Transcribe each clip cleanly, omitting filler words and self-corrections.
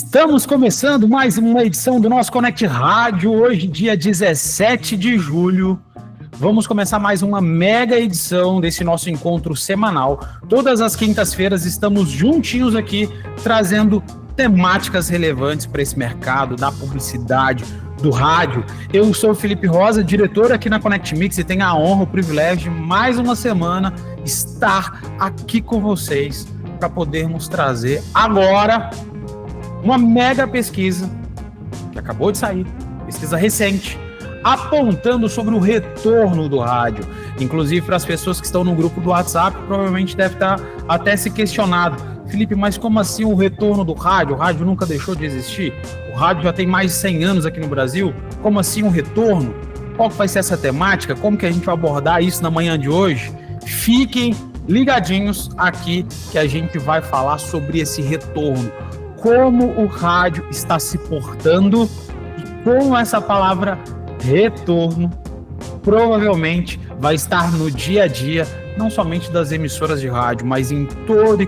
Estamos começando mais uma edição do nosso Connect Rádio, hoje dia 17 de julho. Vamos começar mais uma mega edição desse nosso encontro semanal. Todas as quintas-feiras estamos juntinhos aqui, trazendo temáticas relevantes para esse mercado da publicidade, do rádio. Eu sou o Felipe Rosa, diretor aqui na Connect Mix, e tenho a honra, o privilégio de mais uma semana estar aqui com vocês para podermos trazer agora uma mega pesquisa que acabou de sair, pesquisa recente, apontando sobre o retorno do rádio. Inclusive, para as pessoas que estão no grupo do WhatsApp, provavelmente deve estar até se questionado: Felipe, mas como assim o retorno do rádio? O rádio nunca deixou de existir? O rádio já tem mais de 100 anos aqui no Brasil? Como assim um retorno? Qual que vai ser essa temática? Como que a gente vai abordar isso na manhã de hoje? Fiquem ligadinhos aqui que a gente vai falar sobre esse retorno. Como o rádio está se portando e como essa palavra retorno provavelmente vai estar no dia a dia, não somente das emissoras de rádio, mas em todo e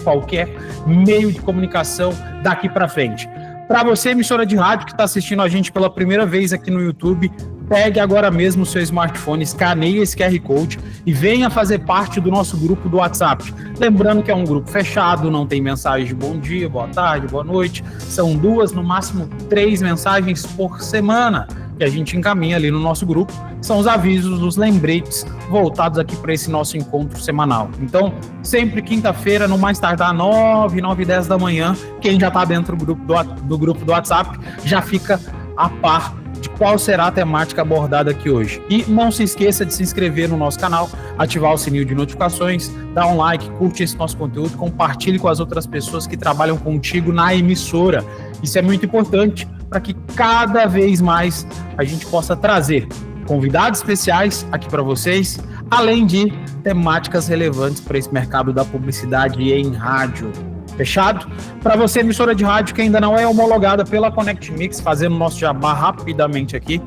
qualquer meio de comunicação daqui para frente. Para você, emissora de rádio que está assistindo a gente pela primeira vez aqui no YouTube, pegue agora mesmo o seu smartphone, escaneie esse QR Code e venha fazer parte do nosso grupo do WhatsApp. Lembrando que é um grupo fechado, não tem mensagem de bom dia, boa tarde, boa noite. São 2, no máximo 3 mensagens por semana que a gente encaminha ali no nosso grupo. São os avisos, os lembretes voltados aqui para esse nosso encontro semanal. Então, sempre quinta-feira, no mais tardar 9h10 da manhã, quem já está dentro do grupo do WhatsApp já fica a par de qual será a temática abordada aqui hoje. E não se esqueça de se inscrever no nosso canal, ativar o sininho de notificações, dar um like, curte esse nosso conteúdo, compartilhe com as outras pessoas que trabalham contigo na emissora. Isso é muito importante para que cada vez mais a gente possa trazer convidados especiais aqui para vocês, além de temáticas relevantes para esse mercado da publicidade em rádio. Fechado? Para você, emissora de rádio que ainda não é homologada pela Connect Mix, fazendo nosso jabá rapidamente aqui,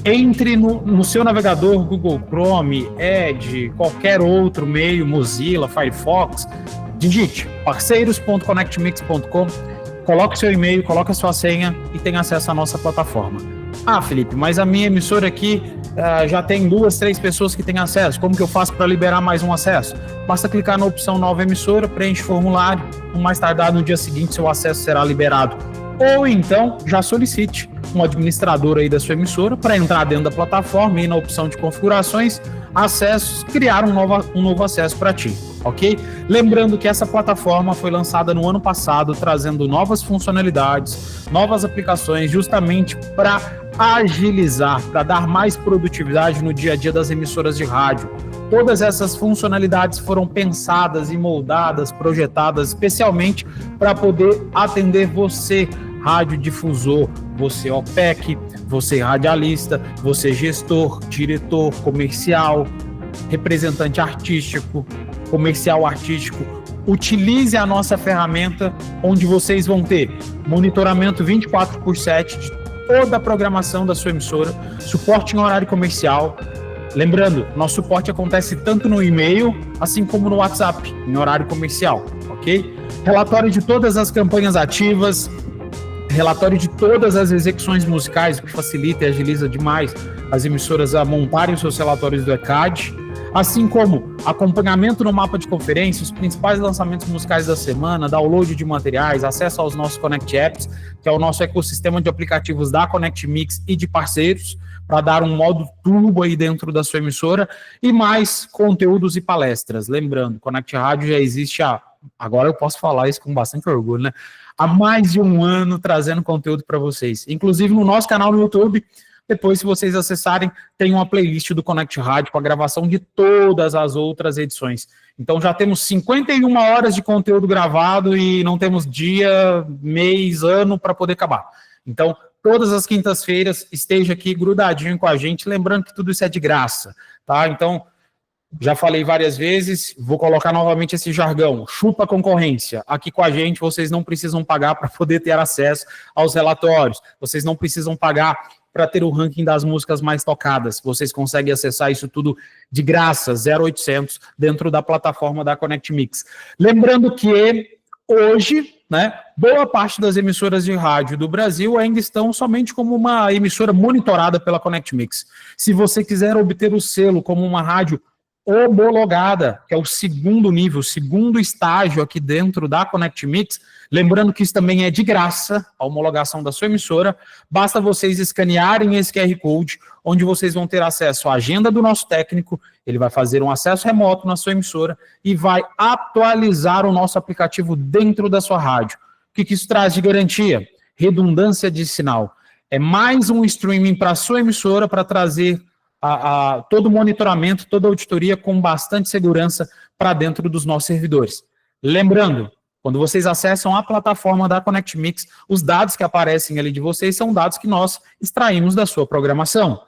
entre no seu navegador, Google Chrome, Edge, qualquer outro meio, Mozilla, Firefox, digite parceiros.connectmix.com, coloque seu e-mail, coloque a sua senha e tenha acesso à nossa plataforma. Ah, Felipe, mas a minha emissora aqui já tem 2, 3 pessoas que têm acesso. Como que eu faço para liberar mais um acesso? Basta clicar na opção nova emissora, preenche o formulário, no mais tardar no dia seguinte seu acesso será liberado. Ou então já solicite um administrador aí da sua emissora para entrar dentro da plataforma e na opção de configurações, acessos, criar um novo acesso para ti, ok? Lembrando que essa plataforma foi lançada no ano passado, trazendo novas funcionalidades, novas aplicações, justamente para agilizar, para dar mais produtividade no dia a dia das emissoras de rádio. Todas essas funcionalidades foram pensadas e moldadas, projetadas especialmente para poder atender você, radiodifusor, você OPEC, você radialista, você gestor, diretor, comercial, representante artístico, comercial artístico. Utilize a nossa ferramenta, onde vocês vão ter monitoramento 24/7 de toda a programação da sua emissora, suporte em horário comercial. Lembrando, nosso suporte acontece tanto no e-mail, assim como no WhatsApp, em horário comercial, ok? Relatório de todas as campanhas ativas, relatório de todas as execuções musicais, o que facilita e agiliza demais as emissoras a montarem os seus relatórios do ECAD, assim como acompanhamento no mapa de conferência, os principais lançamentos musicais da semana, download de materiais, acesso aos nossos Connect Apps, que é o nosso ecossistema de aplicativos da Connect Mix e de parceiros, para dar um modo turbo aí dentro da sua emissora, e mais conteúdos e palestras. Lembrando, Connect Rádio já existe agora eu posso falar isso com bastante orgulho, né? Há mais de 1 ano trazendo conteúdo para vocês. Inclusive no nosso canal no YouTube, depois se vocês acessarem, tem uma playlist do Connect Rádio com a gravação de todas as outras edições. Então já temos 51 horas de conteúdo gravado e não temos dia, mês, ano para poder acabar. Então, todas as quintas-feiras, esteja aqui grudadinho com a gente, lembrando que tudo isso é de graça, tá? Então, já falei várias vezes, vou colocar novamente esse jargão: chupa a concorrência. Aqui com a gente, vocês não precisam pagar para poder ter acesso aos relatórios, vocês não precisam pagar para ter o ranking das músicas mais tocadas. Vocês conseguem acessar isso tudo de graça, 0800, dentro da plataforma da Connect Mix. Lembrando que hoje né, boa parte das emissoras de rádio do Brasil ainda estão somente como uma emissora monitorada pela ConnectMix. Se você quiser obter o selo como uma rádio homologada, que é o segundo nível, o segundo estágio aqui dentro da ConnectMix, lembrando que isso também é de graça, a homologação da sua emissora, basta vocês escanearem esse QR Code, onde vocês vão ter acesso à agenda do nosso técnico, ele vai fazer um acesso remoto na sua emissora e vai atualizar o nosso aplicativo dentro da sua rádio. O que isso traz de garantia? Redundância de sinal. É mais um streaming para a sua emissora para trazer todo o monitoramento, toda a auditoria com bastante segurança para dentro dos nossos servidores. Lembrando, quando vocês acessam a plataforma da ConnectMix, os dados que aparecem ali de vocês são dados que nós extraímos da sua programação.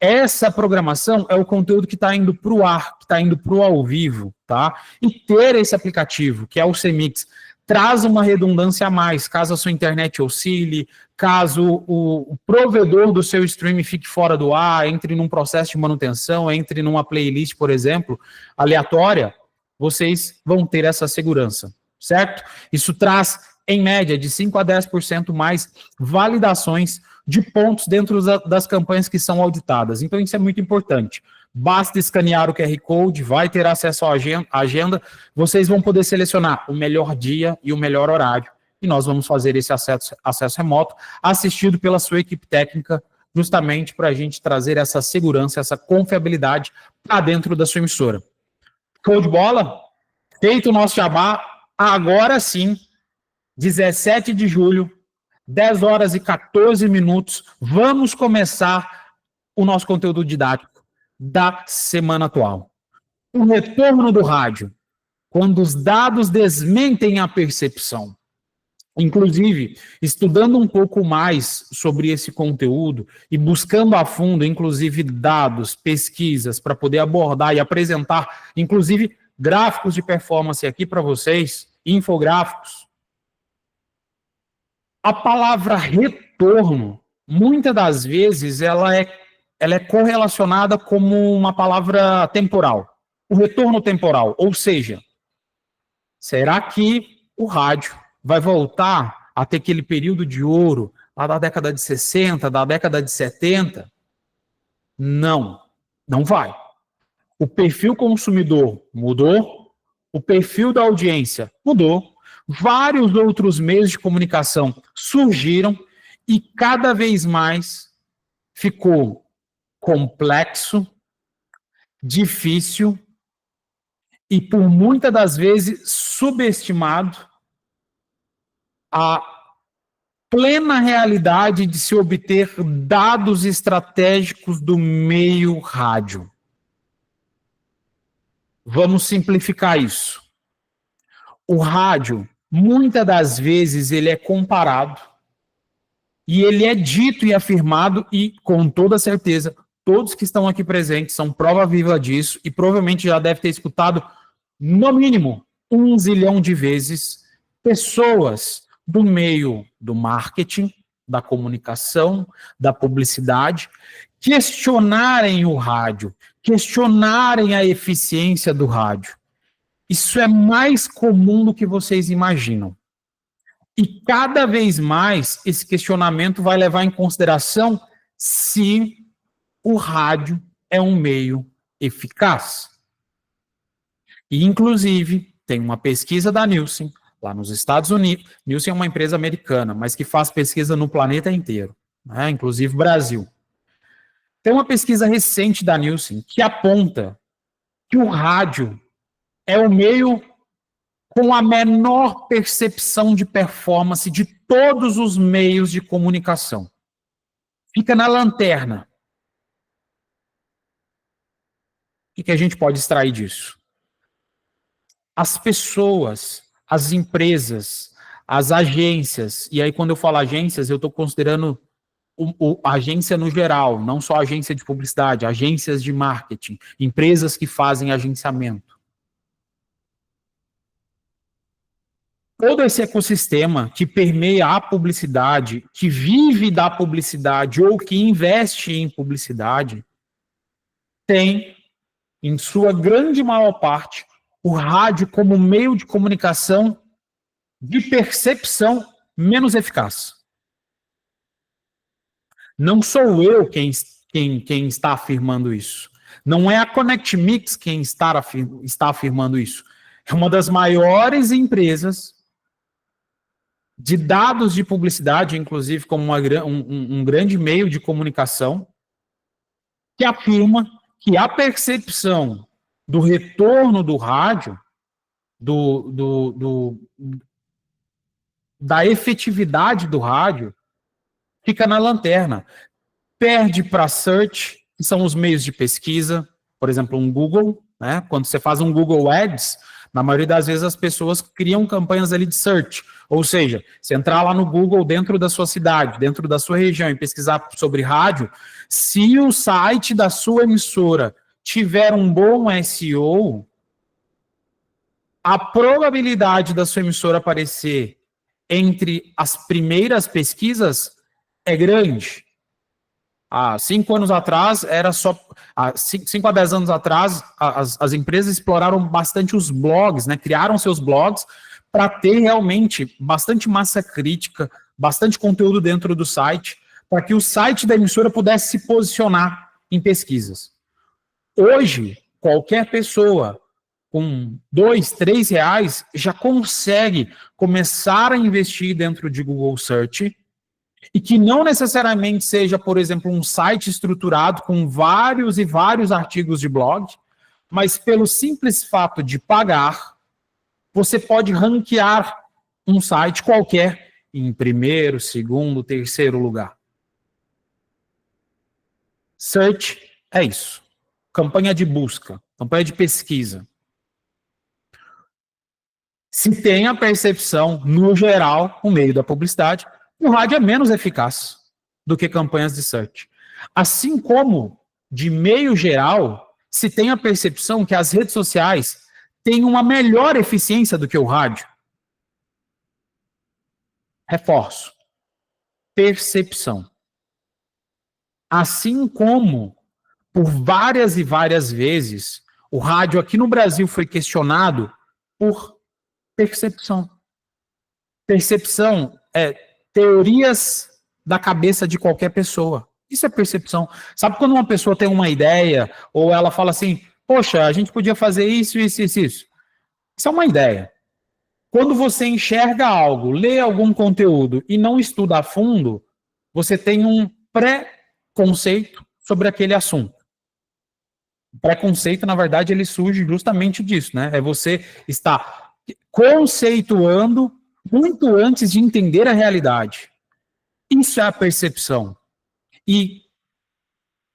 Essa programação é o conteúdo que está indo para o ar, que está indo para o ao vivo, tá? E ter esse aplicativo, que é o CMix, traz uma redundância a mais, caso a sua internet oscile, caso o provedor do seu streaming fique fora do ar, entre num processo de manutenção, entre numa playlist, por exemplo, aleatória, vocês vão ter essa segurança, certo? Isso traz, em média, de 5 a 10% mais validações de pontos dentro das campanhas que são auditadas. Então, isso é muito importante. Basta escanear o QR Code, vai ter acesso à agenda, vocês vão poder selecionar o melhor dia e o melhor horário, e nós vamos fazer esse acesso remoto, assistido pela sua equipe técnica, justamente para a gente trazer essa segurança, essa confiabilidade para dentro da sua emissora. Show de bola? Feito o nosso jabá, agora sim, 17 de julho, 10 horas e 14 minutos, vamos começar o nosso conteúdo didático da semana atual. O retorno do rádio, quando os dados desmentem a percepção. Inclusive, estudando um pouco mais sobre esse conteúdo e buscando a fundo, inclusive, dados, pesquisas, para poder abordar e apresentar, inclusive, gráficos de performance aqui para vocês, infográficos. A palavra retorno, muitas das vezes, ela é correlacionada como uma palavra temporal. O retorno temporal, ou seja, será que o rádio vai voltar a ter aquele período de ouro lá da década de 60, da década de 70? Não, não vai. O perfil consumidor mudou, o perfil da audiência mudou, vários outros meios de comunicação surgiram e cada vez mais ficou complexo, difícil e, por muitas das vezes, subestimado a plena realidade de se obter dados estratégicos do meio rádio. Vamos simplificar isso. O rádio, muitas das vezes, ele é comparado e ele é dito e afirmado, e com toda certeza, todos que estão aqui presentes são prova viva disso e provavelmente já deve ter escutado, no mínimo, 1 zilhão de vezes, pessoas do meio do marketing, da comunicação, da publicidade, questionarem o rádio, questionarem a eficiência do rádio. Isso é mais comum do que vocês imaginam. E cada vez mais esse questionamento vai levar em consideração se o rádio é um meio eficaz. E, inclusive, tem uma pesquisa da Nielsen, lá nos Estados Unidos. Nielsen é uma empresa americana, mas que faz pesquisa no planeta inteiro, né? Inclusive Brasil. Tem uma pesquisa recente da Nielsen que aponta que o rádio é o meio com a menor percepção de performance de todos os meios de comunicação. Fica na lanterna. O que a gente pode extrair disso? As pessoas, as empresas, as agências, e aí quando eu falo agências, eu estou considerando a agência no geral, não só agência de publicidade, agências de marketing, empresas que fazem agenciamento. Todo esse ecossistema que permeia a publicidade, que vive da publicidade ou que investe em publicidade, tem, em sua grande maior parte, o rádio como meio de comunicação de percepção menos eficaz. Não sou eu quem está afirmando isso. Não é a Connect Mix quem está afirmando isso. É uma das maiores empresas de dados de publicidade, inclusive como um grande meio de comunicação, que afirma que a percepção do retorno do rádio, da efetividade do rádio, fica na lanterna. Perde para search, que são os meios de pesquisa, por exemplo, um Google, né? Quando você faz um Google Ads, na maioria das vezes as pessoas criam campanhas ali de search, ou seja, se entrar lá no Google dentro da sua cidade, dentro da sua região e pesquisar sobre rádio, se o site da sua emissora tiver um bom SEO, a probabilidade da sua emissora aparecer entre as primeiras pesquisas é grande. Há 5 anos atrás, era só. Há 5 a 10 anos atrás, as empresas exploraram bastante os blogs, né? Criaram seus blogs para ter realmente bastante massa crítica, bastante conteúdo dentro do site, para que o site da emissora pudesse se posicionar em pesquisas. Hoje, qualquer pessoa com R$2, R$3 já consegue começar a investir dentro de Google Search, e que não necessariamente seja, por exemplo, um site estruturado com vários e vários artigos de blog, mas pelo simples fato de pagar, você pode ranquear um site qualquer em primeiro, segundo, terceiro lugar. Search é isso. Campanha de busca, campanha de pesquisa. Se tem a percepção, no geral, no meio da publicidade, o rádio é menos eficaz do que campanhas de search. Assim como, de meio geral, se tem a percepção que as redes sociais têm uma melhor eficiência do que o rádio. Reforço. Percepção. Assim como, por várias e várias vezes, o rádio aqui no Brasil foi questionado por percepção. Percepção é teorias da cabeça de qualquer pessoa. Isso é percepção. Sabe quando uma pessoa tem uma ideia, ou ela fala assim, poxa, a gente podia fazer isso, isso, isso, isso. Isso é uma ideia. Quando você enxerga algo, lê algum conteúdo e não estuda a fundo, você tem um pré-conceito sobre aquele assunto. O preconceito, na verdade, ele surge justamente disso, né? É você estar conceituando muito antes de entender a realidade. Isso é a percepção. E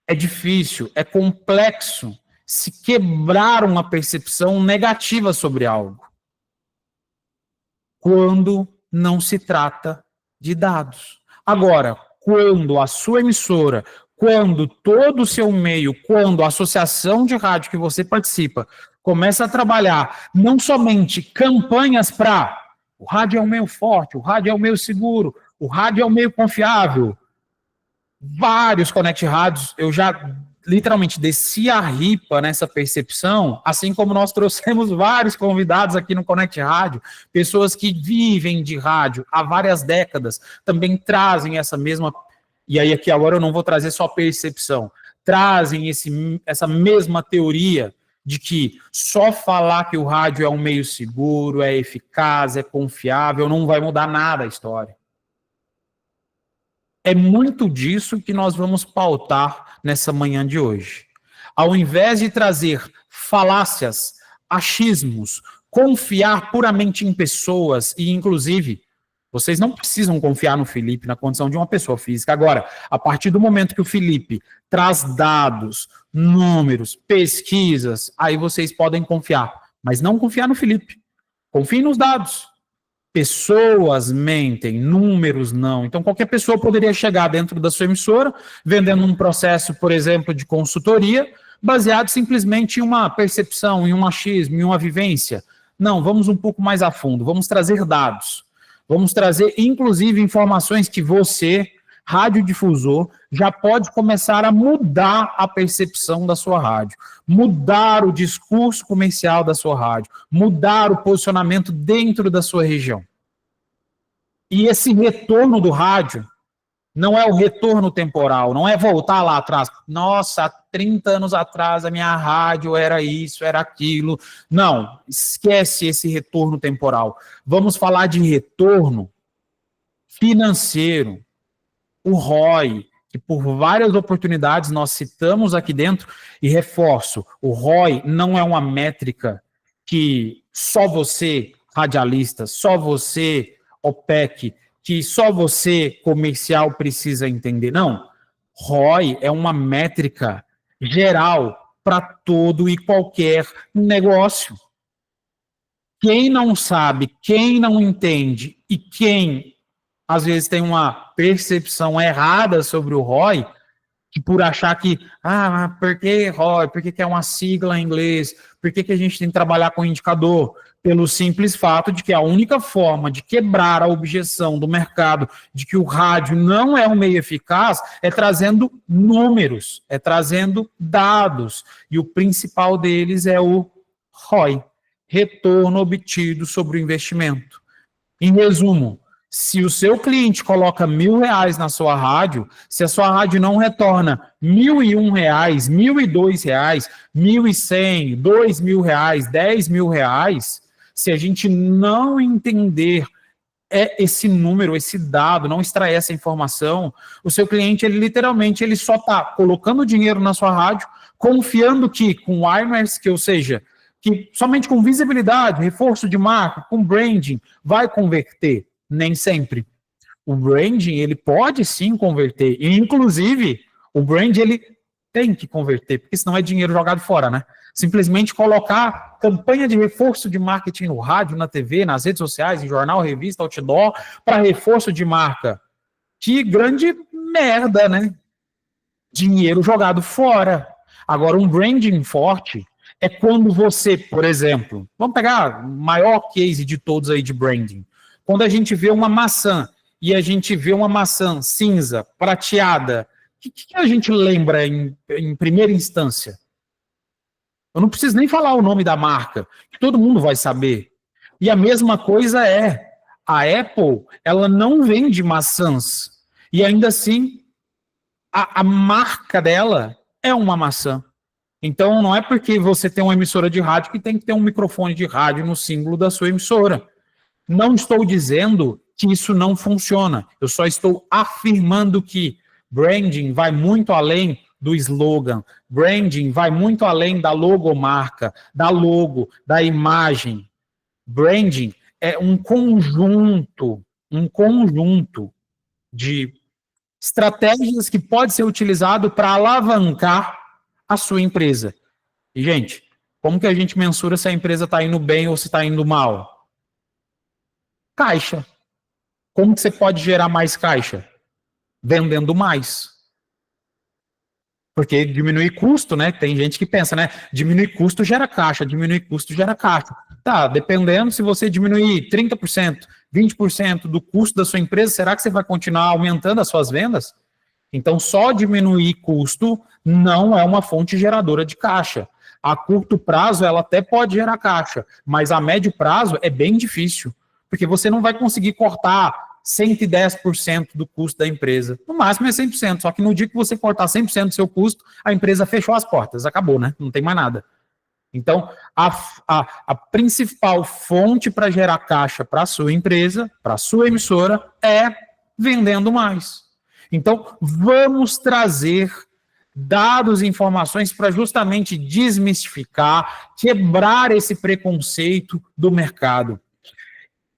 é difícil, é complexo se quebrar uma percepção negativa sobre algo, quando não se trata de dados. Agora, quando a sua emissora, quando todo o seu meio, quando a associação de rádio que você participa começa a trabalhar não somente campanhas para o rádio é o meio forte, o rádio é o meio seguro, o rádio é o meio confiável. Vários Connect Rádios, eu já literalmente desci a ripa nessa percepção, assim como nós trouxemos vários convidados aqui no Connect Rádio, pessoas que vivem de rádio há várias décadas, também trazem essa mesma, e aí aqui agora eu não vou trazer só percepção, trazem essa mesma teoria de que só falar que o rádio é um meio seguro, é eficaz, é confiável, não vai mudar nada a história. É muito disso que nós vamos pautar nessa manhã de hoje. Ao invés de trazer falácias, achismos, confiar puramente em pessoas, e inclusive, vocês não precisam confiar no Felipe na condição de uma pessoa física. Agora, a partir do momento que o Felipe traz dados, números, pesquisas, aí vocês podem confiar. Mas não confiar no Felipe. Confiem nos dados. Pessoas mentem, números não. Então, qualquer pessoa poderia chegar dentro da sua emissora, vendendo um processo, por exemplo, de consultoria, baseado simplesmente em uma percepção, em um achismo, em uma vivência. Não, vamos um pouco mais a fundo, vamos trazer dados. Vamos trazer, inclusive, informações que você, radiodifusor, já pode começar a mudar a percepção da sua rádio, mudar o discurso comercial da sua rádio, mudar o posicionamento dentro da sua região. E esse retorno do rádio não é o retorno temporal, não é voltar lá atrás. Nossa, há 30 anos atrás a minha rádio era isso, era aquilo. Não, esquece esse retorno temporal. Vamos falar de retorno financeiro, o ROI, que por várias oportunidades nós citamos aqui dentro, e reforço, o ROI não é uma métrica que só você, radialista, só você, OPEC, que só você, comercial, precisa entender. Não. ROI é uma métrica geral para todo e qualquer negócio. Quem não sabe, quem não entende e quem às vezes tem uma percepção errada sobre o ROI, que por achar que, por que ROI? Por que é uma sigla em inglês? Por que a gente tem que trabalhar com indicador? Pelo simples fato de que a única forma de quebrar a objeção do mercado de que o rádio não é um meio eficaz é trazendo números, é trazendo dados. E o principal deles é o ROI, retorno obtido sobre o investimento. Em resumo, se o seu cliente coloca R$1.000 na sua rádio, se a sua rádio não retorna R$1.001, R$1.002, R$1.100, R$2.000, R$10.000, se a gente não entender esse número, esse dado, não extrair essa informação, o seu cliente, ele literalmente, ele só está colocando dinheiro na sua rádio, confiando que com wireless, que ou seja, que somente com visibilidade, reforço de marca, com branding, vai converter. Nem sempre. O branding, ele pode sim converter. E, inclusive, o brand, ele tem que converter, porque senão é dinheiro jogado fora, né? Simplesmente colocar campanha de reforço de marketing no rádio, na TV, nas redes sociais, em jornal, revista, outdoor, para reforço de marca. Que grande merda, né? Dinheiro jogado fora. Agora, um branding forte é quando você, por exemplo, vamos pegar o maior case de todos aí de branding. Quando a gente vê uma maçã e a gente vê uma maçã cinza, prateada, o que a gente lembra em primeira instância? Eu não preciso nem falar o nome da marca, que todo mundo vai saber. E a mesma coisa a Apple, ela não vende maçãs. E ainda assim, a marca dela é uma maçã. Então, não é porque você tem uma emissora de rádio que tem que ter um microfone de rádio no símbolo da sua emissora. Não estou dizendo que isso não funciona. Eu só estou afirmando que branding vai muito além do slogan. Branding vai muito além da logomarca, da logo, da imagem. Branding é um conjunto de estratégias que pode ser utilizado para alavancar a sua empresa. E, gente, como que a gente mensura se a empresa está indo bem ou se está indo mal? Caixa. Como que você pode gerar mais caixa? Vendendo mais. Porque diminuir custo, né? Tem gente que pensa, né? Diminuir custo gera caixa, diminuir custo gera caixa. Tá, dependendo, se você diminuir 30%, 20% do custo da sua empresa, será que você vai continuar aumentando as suas vendas? Então, só diminuir custo não é uma fonte geradora de caixa. A curto prazo, ela até pode gerar caixa, mas a médio prazo é bem difícil, porque você não vai conseguir cortar 110% do custo da empresa. No máximo é 100%, só que no dia que você cortar 100% do seu custo, a empresa fechou as portas, acabou, né? Não tem mais nada. Então, a principal fonte para gerar caixa para a sua empresa, para a sua emissora, é vendendo mais. Então, vamos trazer dados e informações para justamente desmistificar, quebrar esse preconceito do mercado.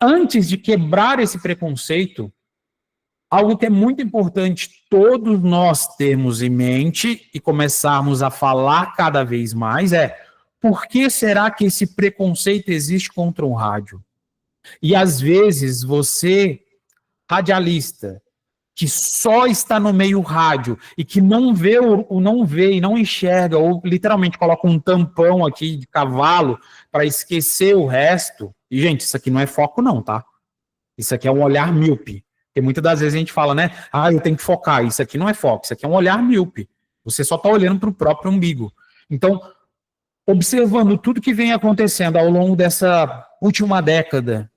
Antes de quebrar esse preconceito, algo que é muito importante todos nós termos em mente e começarmos a falar cada vez mais é: por que será que esse preconceito existe contra o rádio? E às vezes você, radialista, que só está no meio rádio e que não vê e não enxerga, ou literalmente coloca um tampão aqui de cavalo para esquecer o resto. E, gente, isso aqui não é foco não, tá? Isso aqui é um olhar míope. Porque muitas das vezes a gente fala, né? Eu tenho que focar. Isso aqui não é foco, isso aqui é um olhar míope. Você só está olhando para o próprio umbigo. Então, observando tudo que vem acontecendo ao longo dessa última década,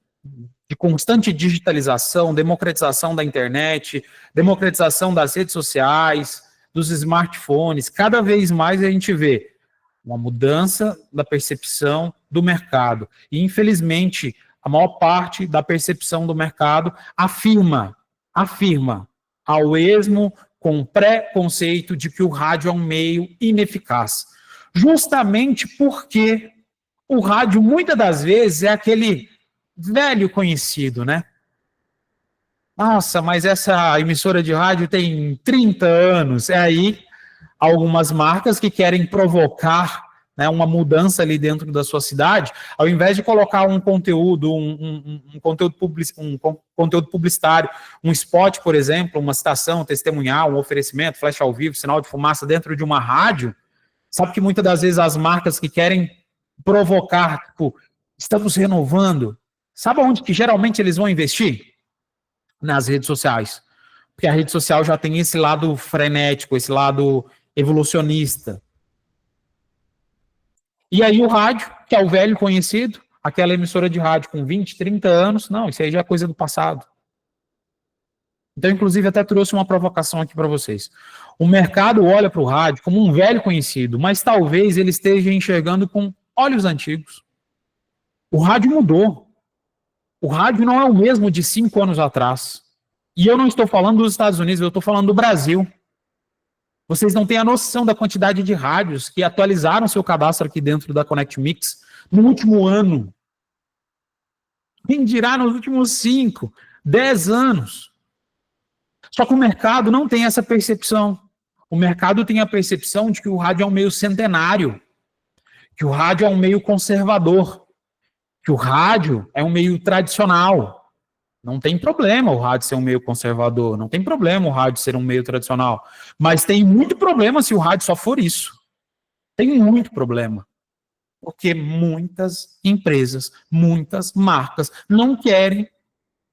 de constante digitalização, democratização da internet, democratização das redes sociais, dos smartphones, cada vez mais a gente vê uma mudança da percepção do mercado. E, infelizmente, a maior parte da percepção do mercado afirma ao esmo com preconceito de que o rádio é um meio ineficaz. Justamente porque o rádio, muitas das vezes, é aquele velho conhecido, né? Nossa, mas essa emissora de rádio tem 30 anos. É aí algumas marcas que querem provocar, né, uma mudança ali dentro da sua cidade, ao invés de colocar um conteúdo, um conteúdo publicitário, um spot, por exemplo, uma citação testemunhal, um oferecimento, flash ao vivo, sinal de fumaça dentro de uma rádio, sabe que muitas das vezes as marcas que querem provocar, tipo, estamos renovando, sabe onde que geralmente eles vão investir? Nas redes sociais. Porque a rede social já tem esse lado frenético, esse lado evolucionista. E aí o rádio, que é o velho conhecido, aquela emissora de rádio com 20, 30 anos, não, isso aí já é coisa do passado. Então, inclusive, até trouxe uma provocação aqui para vocês. O mercado olha para o rádio como um velho conhecido, mas talvez ele esteja enxergando com olhos antigos. O rádio mudou. O rádio não é o mesmo de 5 anos atrás. E eu não estou falando dos Estados Unidos, eu estou falando do Brasil. Vocês não têm a noção da quantidade de rádios que atualizaram seu cadastro aqui dentro da Connect Mix no último ano. Quem dirá nos últimos 5, 10 anos. Só que o mercado não tem essa percepção. O mercado tem a percepção de que o rádio é um meio centenário, que o rádio é um meio conservador, que o rádio é um meio tradicional. Não tem problema o rádio ser um meio conservador, não tem problema o rádio ser um meio tradicional, mas tem muito problema se o rádio só for isso. Tem muito problema. Porque muitas empresas, muitas marcas não querem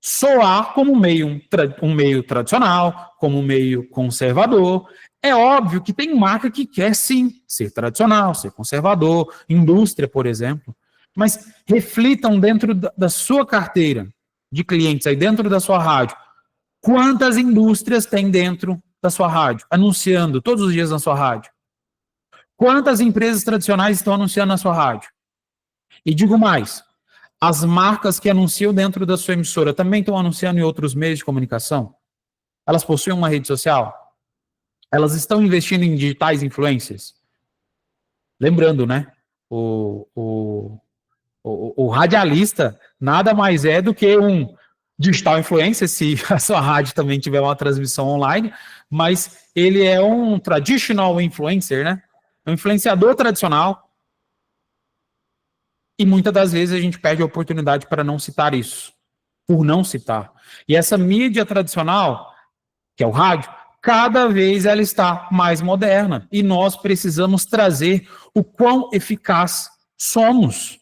soar como um meio tradicional, como um meio conservador. É óbvio que tem marca que quer sim ser tradicional, ser conservador, indústria, por exemplo. Mas reflitam dentro da sua carteira de clientes, aí dentro da sua rádio, quantas indústrias tem dentro da sua rádio, anunciando todos os dias na sua rádio? Quantas empresas tradicionais estão anunciando na sua rádio? E digo mais, as marcas que anunciam dentro da sua emissora também estão anunciando em outros meios de comunicação? Elas possuem uma rede social? Elas estão investindo em digitais influencers? Lembrando, né? O radialista nada mais é do que um digital influencer, se a sua rádio também tiver uma transmissão online, mas ele é um traditional influencer, né? Um influenciador tradicional. E muitas das vezes a gente perde a oportunidade para não citar isso, por não citar. E essa mídia tradicional, que é o rádio, cada vez ela está mais moderna. E nós precisamos trazer o quão eficaz somos.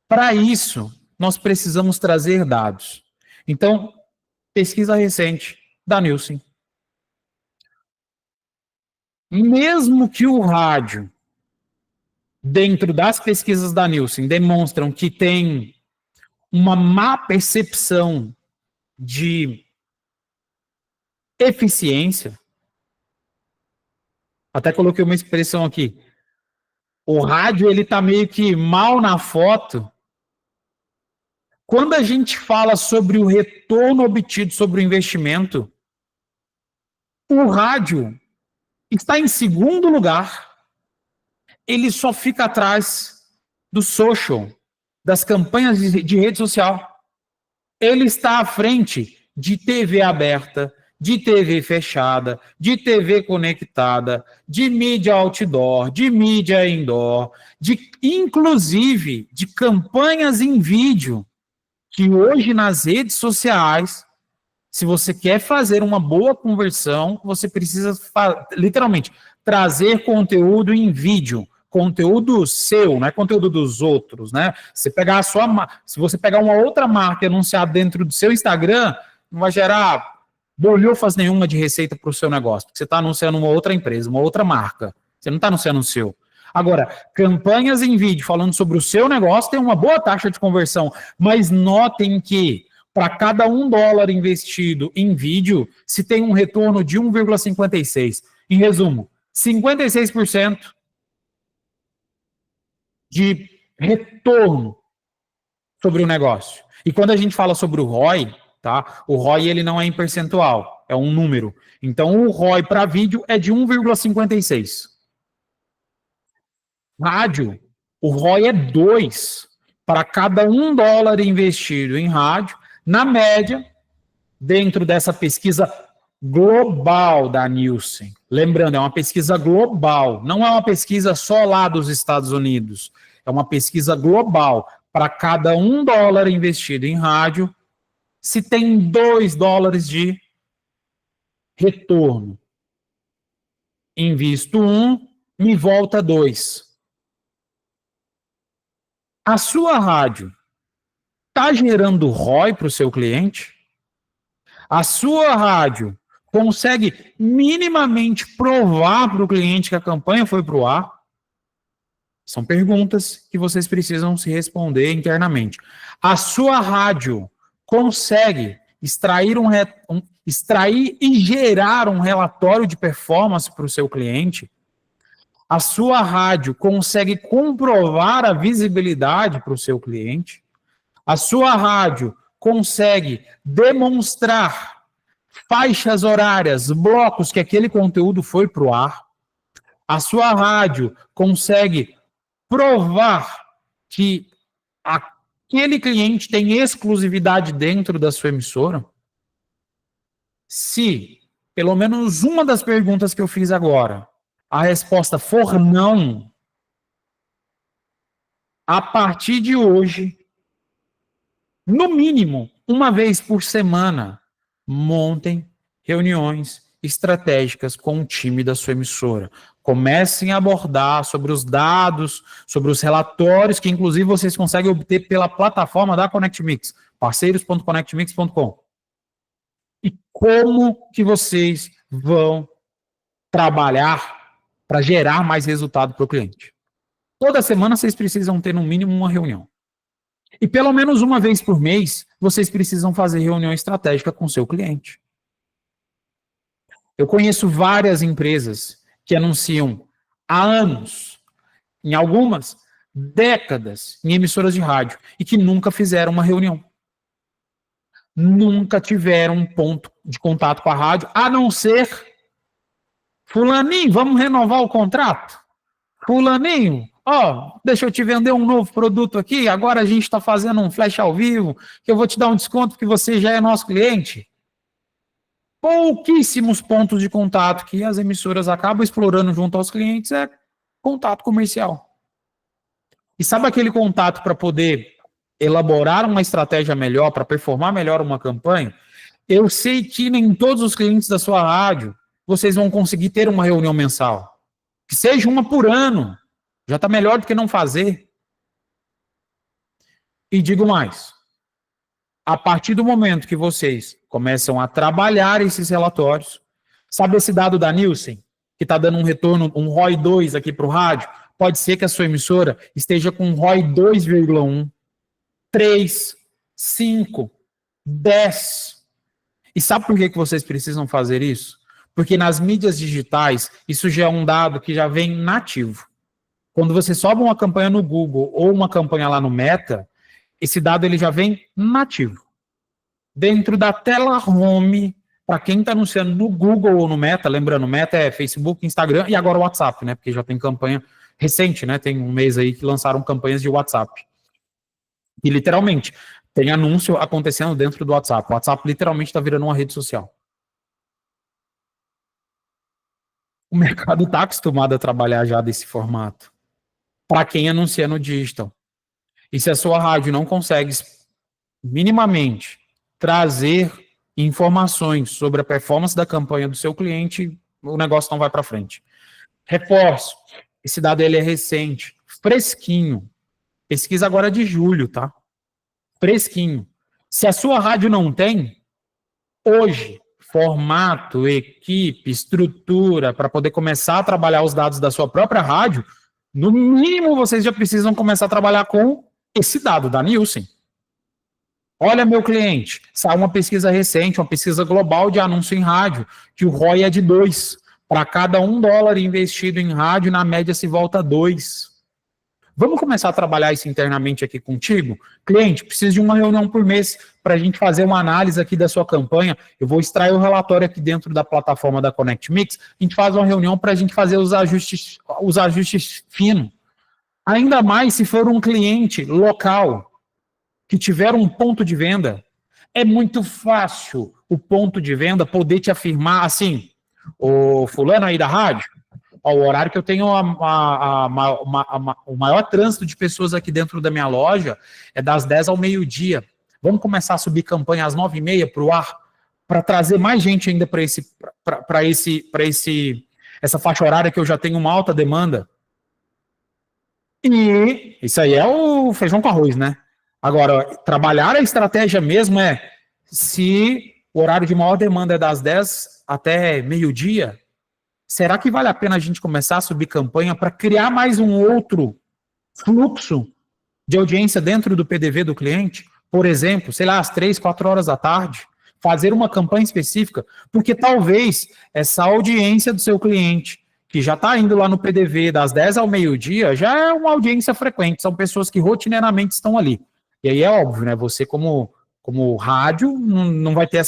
Para isso, nós precisamos trazer dados. Então, pesquisa recente da Nielsen. Mesmo que o rádio, dentro das pesquisas da Nielsen, demonstram que tem uma má percepção de eficiência, até coloquei uma expressão aqui, o rádio ele está meio que mal na foto. Quando a gente fala sobre o retorno obtido sobre o investimento, o rádio está em segundo lugar. Ele só fica atrás do social, das campanhas de rede social. Ele está à frente de TV aberta, de TV fechada, de TV conectada, de mídia outdoor, de mídia indoor, inclusive de campanhas em vídeo, que hoje nas redes sociais, se você quer fazer uma boa conversão, você precisa, literalmente, trazer conteúdo em vídeo, conteúdo seu, não é conteúdo dos outros, né? Se você pegar uma outra marca e anunciar dentro do seu Instagram, não vai gerar bolhufas nenhuma de receita para o seu negócio, porque você está anunciando uma outra empresa, uma outra marca, você não está anunciando o seu. Agora, campanhas em vídeo falando sobre o seu negócio tem uma boa taxa de conversão, mas notem que para cada $1 investido em vídeo, se tem um retorno de 1,56. Em resumo, 56% de retorno sobre o negócio. E quando a gente fala sobre o ROI, tá? O ROI ele não é em percentual, é um número. Então o ROI para vídeo é de 1,56. Rádio, o ROI é 2 para cada $1 investido em rádio, na média, dentro dessa pesquisa global da Nielsen. Lembrando, é uma pesquisa global, não é uma pesquisa só lá dos Estados Unidos. É uma pesquisa global. Para cada $1 investido em rádio, se tem $2 de retorno. Invisto 1, me volta 2. A sua rádio está gerando ROI para o seu cliente? A sua rádio consegue minimamente provar para o cliente que a campanha foi para o ar? São perguntas que vocês precisam se responder internamente. A sua rádio consegue extrair e gerar um relatório de performance para o seu cliente? A sua rádio consegue comprovar a visibilidade para o seu cliente? A sua rádio consegue demonstrar faixas horárias, blocos que aquele conteúdo foi para o ar? A sua rádio consegue provar que aquele cliente tem exclusividade dentro da sua emissora? Se pelo menos uma das perguntas que eu fiz agora, a resposta for não, a partir de hoje, no mínimo, uma vez por semana, montem reuniões estratégicas com o time da sua emissora. Comecem a abordar sobre os dados, sobre os relatórios, que inclusive vocês conseguem obter pela plataforma da ConnectMix, parceiros.connectmix.com. E como que vocês vão trabalhar para gerar mais resultado para o cliente. Toda semana vocês precisam ter no mínimo uma reunião. E pelo menos uma vez por mês, vocês precisam fazer reunião estratégica com o seu cliente. Eu conheço várias empresas que anunciam há anos, em algumas décadas, em emissoras de rádio, e que nunca fizeram uma reunião. Nunca tiveram um ponto de contato com a rádio, a não ser: fulaninho, vamos renovar o contrato? Fulaninho, deixa eu te vender um novo produto aqui, agora a gente está fazendo um flash ao vivo, que eu vou te dar um desconto porque você já é nosso cliente. Pouquíssimos pontos de contato que as emissoras acabam explorando junto aos clientes é contato comercial. E sabe aquele contato para poder elaborar uma estratégia melhor, para performar melhor uma campanha? Eu sei que nem todos os clientes da sua rádio vocês vão conseguir ter uma reunião mensal. Que seja uma por ano. Já está melhor do que não fazer. E digo mais. A partir do momento que vocês começam a trabalhar esses relatórios, sabe esse dado da Nielsen, que está dando um retorno, um ROI 2 aqui para o rádio? Pode ser que a sua emissora esteja com um ROI 2,1, 3, 5, 10. E sabe por que vocês precisam fazer isso? Porque nas mídias digitais, isso já é um dado que já vem nativo. Quando você sobe uma campanha no Google ou uma campanha lá no Meta, esse dado ele já vem nativo. Dentro da tela home, para quem está anunciando no Google ou no Meta, lembrando, Meta é Facebook, Instagram e agora o WhatsApp, né? Porque já tem campanha recente, né? Tem um mês aí que lançaram campanhas de WhatsApp. E literalmente, tem anúncio acontecendo dentro do WhatsApp. O WhatsApp literalmente está virando uma rede social. O mercado está acostumado a trabalhar já desse formato. Para quem anuncia no digital. E se a sua rádio não consegue minimamente trazer informações sobre a performance da campanha do seu cliente, o negócio não vai para frente. Reforço, esse dado ele é recente, fresquinho. Pesquisa agora de julho, tá? Fresquinho. Se a sua rádio não tem, hoje, formato, equipe, estrutura, para poder começar a trabalhar os dados da sua própria rádio, No mínimo, vocês já precisam começar a trabalhar com esse dado da Nielsen. Olha, meu cliente, saiu uma pesquisa recente, uma pesquisa global de anúncio em rádio, que o ROI é de 2. Para cada $1 investido em rádio, na média se volta 2. Vamos começar a trabalhar isso internamente aqui contigo? Cliente, preciso de uma reunião por mês para a gente fazer uma análise aqui da sua campanha. Eu vou extrair o relatório aqui dentro da plataforma da Connect Mix. A gente faz uma reunião para a gente fazer os ajustes finos. Ainda mais se for um cliente local que tiver um ponto de venda. É muito fácil o ponto de venda poder te afirmar assim, o fulano aí da rádio, o horário que eu tenho o maior trânsito de pessoas aqui dentro da minha loja é das 10 ao meio-dia. Vamos começar a subir campanha às 9h30 para o ar, para trazer mais gente ainda para essa faixa horária que eu já tenho uma alta demanda. E isso aí é o feijão com arroz, né? Agora, trabalhar a estratégia mesmo se o horário de maior demanda é das 10 até meio-dia, será que vale a pena a gente começar a subir campanha para criar mais um outro fluxo de audiência dentro do PDV do cliente? Por exemplo, sei lá, às 3, 4 horas da tarde, fazer uma campanha específica, porque talvez essa audiência do seu cliente, que já está indo lá no PDV das 10 ao meio-dia, já é uma audiência frequente, são pessoas que rotineiramente estão ali. E aí é óbvio, né? Você como rádio não vai ter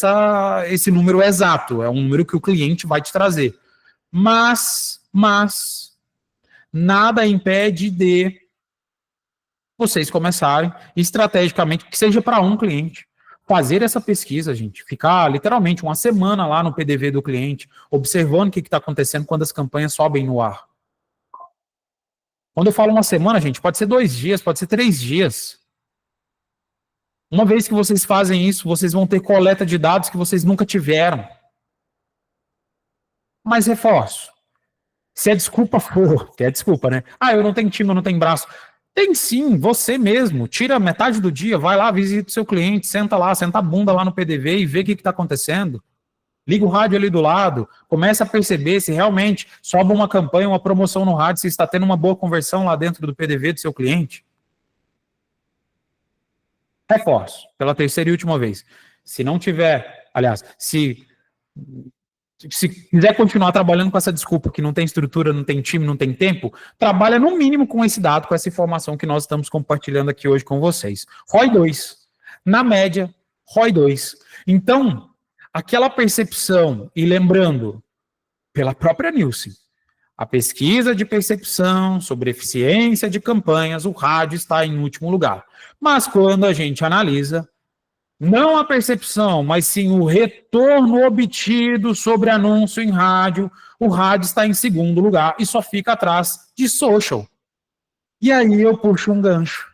esse número exato, é um número que o cliente vai te trazer. Mas nada impede de vocês começarem estrategicamente, que seja para um cliente, fazer essa pesquisa, gente, ficar literalmente uma semana lá no PDV do cliente, observando o que está acontecendo quando as campanhas sobem no ar. Quando eu falo uma semana, gente, pode ser 2 dias, pode ser 3 dias. Uma vez que vocês fazem isso, vocês vão ter coleta de dados que vocês nunca tiveram. Mas reforço. Se a desculpa for, que é desculpa, né? Eu não tenho time, eu não tenho braço. Tem sim, você mesmo. Tira metade do dia, vai lá, visita o seu cliente, senta a bunda lá no PDV e vê o que está acontecendo. Liga o rádio ali do lado, começa a perceber se realmente sobe uma campanha, uma promoção no rádio, se está tendo uma boa conversão lá dentro do PDV do seu cliente. Reforço, pela terceira e última vez. Se não tiver, aliás, se quiser continuar trabalhando com essa desculpa que não tem estrutura, não tem time, não tem tempo, trabalha no mínimo com esse dado, com essa informação que nós estamos compartilhando aqui hoje com vocês. ROI 2. Na média, ROI 2. Então, aquela percepção, e lembrando, pela própria Nielsen, a pesquisa de percepção sobre eficiência de campanhas, o rádio está em último lugar. Mas quando a gente analisa, não a percepção, mas sim o retorno obtido sobre anúncio em rádio, o rádio está em segundo lugar e só fica atrás de social. E aí eu puxo um gancho.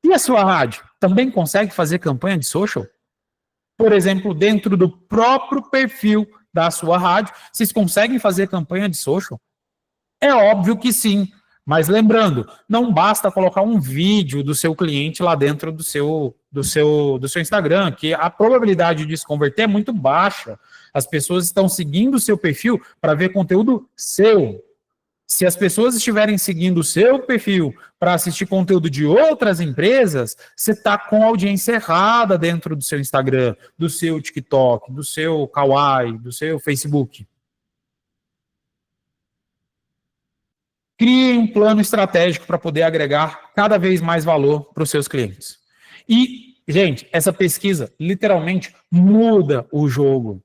E a sua rádio também consegue fazer campanha de social? Por exemplo, dentro do próprio perfil da sua rádio, vocês conseguem fazer campanha de social? É óbvio que sim, mas lembrando, não basta colocar um vídeo do seu cliente lá dentro do seu Instagram, que a probabilidade de se converter é muito baixa. As pessoas estão seguindo o seu perfil para ver conteúdo seu. Se as pessoas estiverem seguindo o seu perfil para assistir conteúdo de outras empresas, você está com a audiência errada dentro do seu Instagram, do seu TikTok, do seu Kawaii, do seu Facebook. Crie um plano estratégico para poder agregar cada vez mais valor para os seus clientes. E, gente, essa pesquisa literalmente muda o jogo.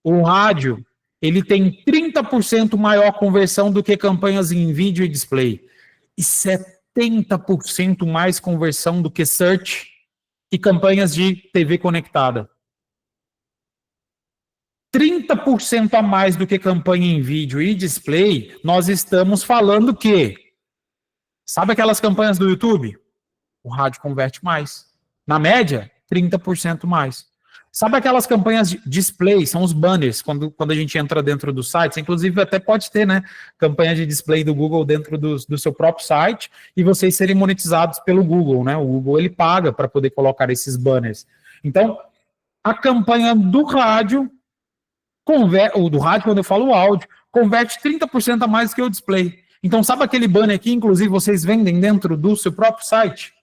O rádio, ele tem 30% maior conversão do que campanhas em vídeo e display. E 70% mais conversão do que search e campanhas de TV conectada. 30% a mais do que campanha em vídeo e display, nós estamos falando que, sabe aquelas campanhas do YouTube? O rádio converte mais. Na média, 30% mais. Sabe aquelas campanhas de display, são os banners, quando a gente entra dentro do site, inclusive até pode ter, né, campanha de display do Google dentro do seu próprio site e vocês serem monetizados pelo Google, né? O Google, ele paga para poder colocar esses banners. Então, a campanha do rádio, ou do rádio, quando eu falo o áudio, converte 30% a mais do que o display. Então, sabe aquele banner que, inclusive, vocês vendem dentro do seu próprio site?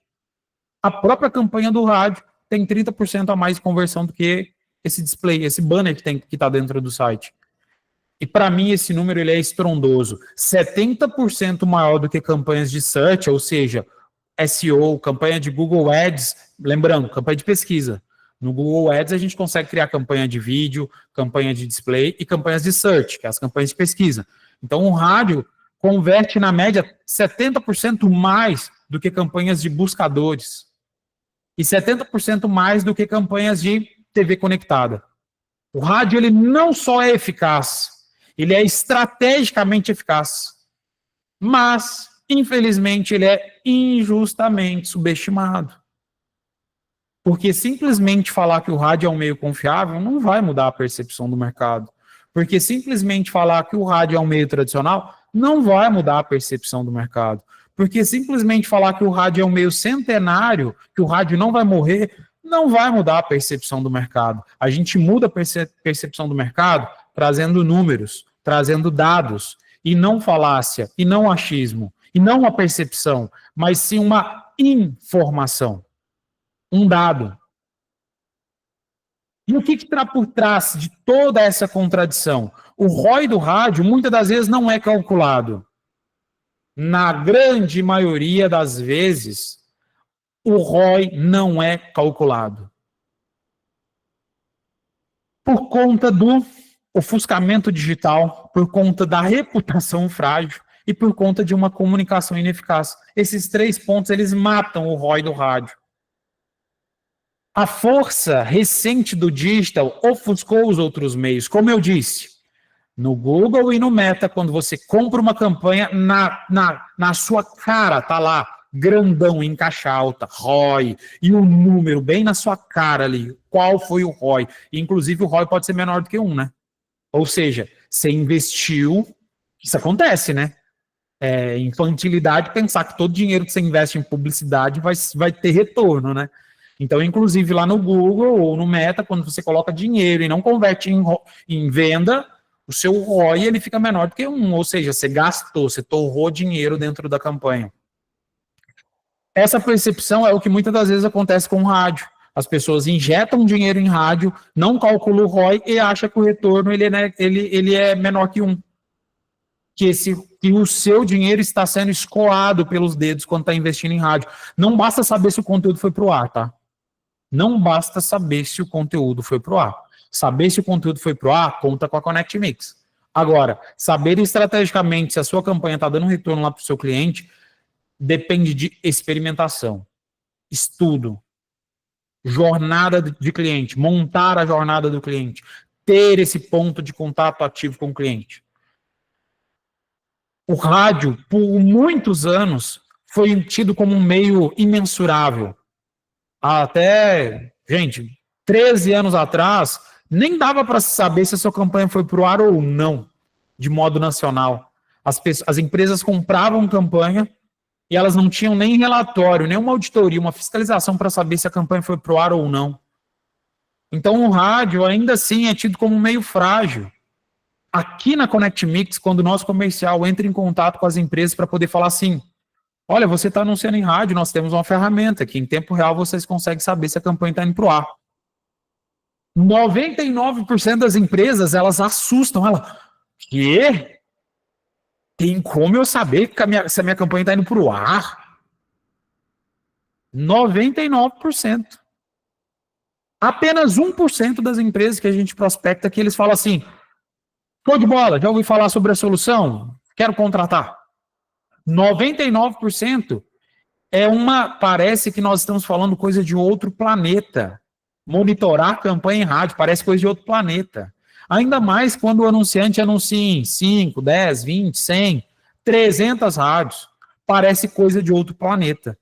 A própria campanha do rádio tem 30% a mais de conversão do que esse display, esse banner que está dentro do site. E para mim esse número ele é estrondoso. 70% maior do que campanhas de search, ou seja, SEO, campanha de Google Ads, lembrando, campanha de pesquisa. No Google Ads a gente consegue criar campanha de vídeo, campanha de display e campanhas de search, que é as campanhas de pesquisa. Então o rádio converte na média 70% mais do que campanhas de buscadores. E 70% mais do que campanhas de TV conectada. O rádio ele não só é eficaz, ele é estrategicamente eficaz. Mas, infelizmente, ele é injustamente subestimado. Porque simplesmente falar que o rádio é um meio confiável não vai mudar a percepção do mercado. Porque simplesmente falar que o rádio é um meio tradicional não vai mudar a percepção do mercado. Porque simplesmente falar que o rádio é um meio centenário, que o rádio não vai morrer, não vai mudar a percepção do mercado. A gente muda a percepção do mercado trazendo números, trazendo dados, e não falácia, e não achismo, e não uma percepção, mas sim uma informação, um dado. E o que está por trás de toda essa contradição? O ROI do rádio, muitas das vezes, não é calculado. Na grande maioria das vezes, o ROI não é calculado. Por conta do ofuscamento digital, por conta da reputação frágil e por conta de uma comunicação ineficaz. Esses 3 pontos, eles matam o ROI do rádio. A força recente do digital ofuscou os outros meios. Como eu disse, no Google e no Meta, quando você compra uma campanha, na sua cara, tá lá, grandão, em caixa alta, ROI, e o número bem na sua cara ali, qual foi o ROI. E, inclusive, o ROI pode ser menor do que 1, né? Ou seja, você investiu, isso acontece, né? É infantilidade pensar que todo dinheiro que você investe em publicidade vai ter retorno, né? Então, inclusive, lá no Google ou no Meta, quando você coloca dinheiro e não converte em venda, o seu ROI ele fica menor do que 1, ou seja, você gastou, você torrou dinheiro dentro da campanha. Essa percepção é o que muitas das vezes acontece com o rádio. As pessoas injetam dinheiro em rádio, não calculam o ROI e acham que o retorno ele é menor que 1. Que o seu dinheiro está sendo escoado pelos dedos quando está investindo em rádio. Não basta saber se o conteúdo foi para o ar, tá? Não basta saber se o conteúdo foi para o ar. Saber se o conteúdo foi para o ar, conta com a Connect Mix. Agora, saber estrategicamente se a sua campanha está dando um retorno lá para o seu cliente, depende de experimentação, estudo, jornada de cliente, montar a jornada do cliente, ter esse ponto de contato ativo com o cliente. O rádio, por muitos anos, foi tido como um meio imensurável. Até, gente, 13 anos atrás, nem dava para saber se a sua campanha foi para o ar ou não, de modo nacional. As empresas compravam campanha e elas não tinham nem relatório, nem uma auditoria, uma fiscalização para saber se a campanha foi para o ar ou não. Então o rádio ainda assim é tido como meio frágil. Aqui na Connect Mix, quando o nosso comercial entra em contato com as empresas para poder falar assim, olha, você está anunciando em rádio, nós temos uma ferramenta que em tempo real vocês conseguem saber se a campanha está indo para o ar. 99% das empresas, elas assustam. Quê? Tem como eu saber que se a minha campanha está indo para o ar? 99%. Apenas 1% das empresas que a gente prospecta que eles falam assim, show de bola, já ouvi falar sobre a solução? Quero contratar. 99% parece que nós estamos falando coisa de outro planeta. Monitorar campanha em rádio parece coisa de outro planeta. Ainda mais quando o anunciante anuncia em 5, 10, 20, 100, 300 rádios. Parece coisa de outro planeta.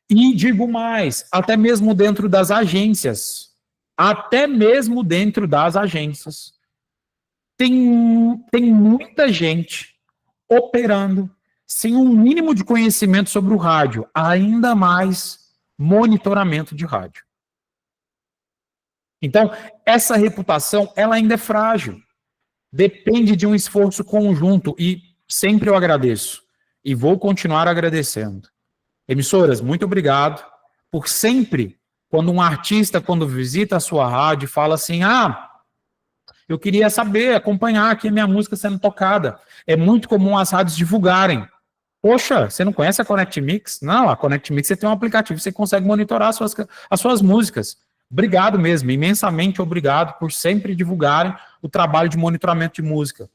E digo mais, até mesmo dentro das agências. Até mesmo dentro das agências. Tem muita gente operando sem um mínimo de conhecimento sobre o rádio, ainda mais monitoramento de rádio. Então, essa reputação, ela ainda é frágil. Depende de um esforço conjunto e sempre eu agradeço. e vou continuar agradecendo. Emissoras, muito obrigado por sempre, quando um artista, quando visita a sua rádio, fala assim, eu queria saber, acompanhar aqui a minha música sendo tocada. É muito comum as rádios divulgarem. Poxa, você não conhece a Connect Mix? Não, a Connect Mix você tem um aplicativo, você consegue monitorar as suas músicas. Obrigado mesmo, imensamente obrigado por sempre divulgarem o trabalho de monitoramento de música.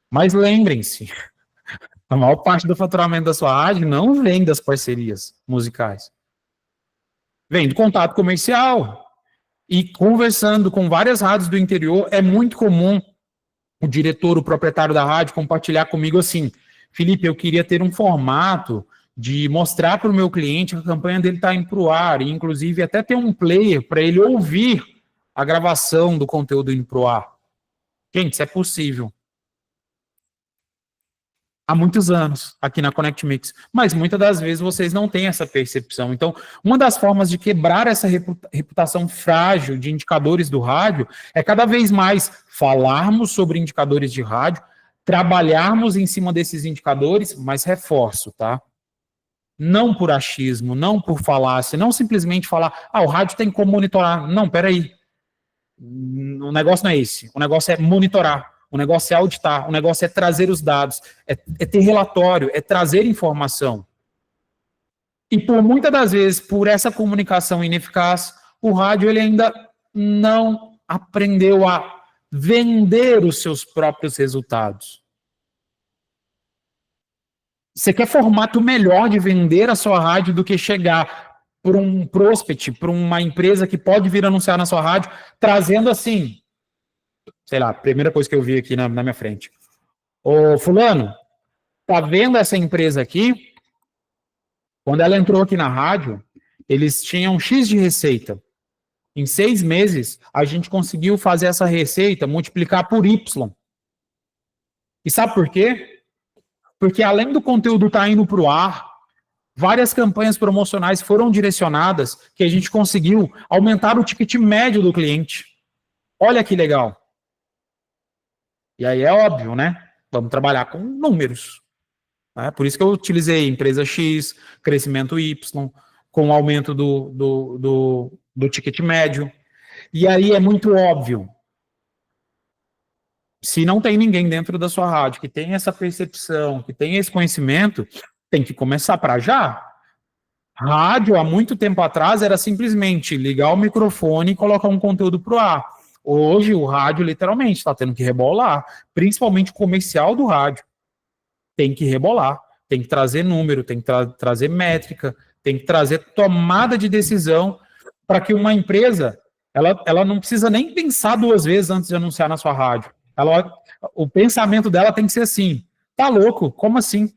Mas lembrem-se, a maior parte do faturamento da sua rádio não vem das parcerias musicais. Vem do contato comercial. E conversando com várias rádios do interior, é muito comum o diretor, o proprietário da rádio, compartilhar comigo assim, Felipe, eu queria ter um formato de mostrar para o meu cliente que a campanha dele está indo para o ar, e inclusive até ter um player para ele ouvir a gravação do conteúdo indo para o ar. Gente, isso é possível. Há muitos anos aqui na Connect Mix, mas muitas das vezes vocês não têm essa percepção. Então, uma das formas de quebrar essa reputação frágil de indicadores do rádio é cada vez mais falarmos sobre indicadores de rádio, trabalharmos em cima desses indicadores, mas reforço, tá? Não por achismo, não por falácia, não simplesmente falar, o rádio tem como monitorar. Não, peraí. O negócio não é esse. O negócio é monitorar. O negócio é auditar, o negócio é trazer os dados, é ter relatório, é trazer informação. E por muitas das vezes, por essa comunicação ineficaz, o rádio ele ainda não aprendeu a vender os seus próprios resultados. Você quer formato melhor de vender a sua rádio do que chegar por um prospect, por uma empresa que pode vir anunciar na sua rádio, trazendo assim, sei lá, primeira coisa que eu vi aqui na minha frente. Ô, fulano, tá vendo essa empresa aqui? Quando ela entrou aqui na rádio, eles tinham X de receita. Em 6 meses, a gente conseguiu fazer essa receita multiplicar por Y. E sabe por quê? Porque além do conteúdo estar indo para o ar, várias campanhas promocionais foram direcionadas que a gente conseguiu aumentar o ticket médio do cliente. Olha que legal. E aí é óbvio, né? Vamos trabalhar com números. Né? Por isso que eu utilizei empresa X, crescimento Y, com aumento do ticket médio. E aí é muito óbvio. Se não tem ninguém dentro da sua rádio que tem essa percepção, que tem esse conhecimento, tem que começar para já. Rádio, há muito tempo atrás, era simplesmente ligar o microfone e colocar um conteúdo para o ar. Hoje, o rádio, literalmente, está tendo que rebolar, principalmente o comercial do rádio. Tem que rebolar, tem que trazer número, tem que trazer métrica, tem que trazer tomada de decisão para que uma empresa, ela não precisa nem pensar 2 vezes antes de anunciar na sua rádio. O pensamento dela tem que ser assim, tá louco, como assim?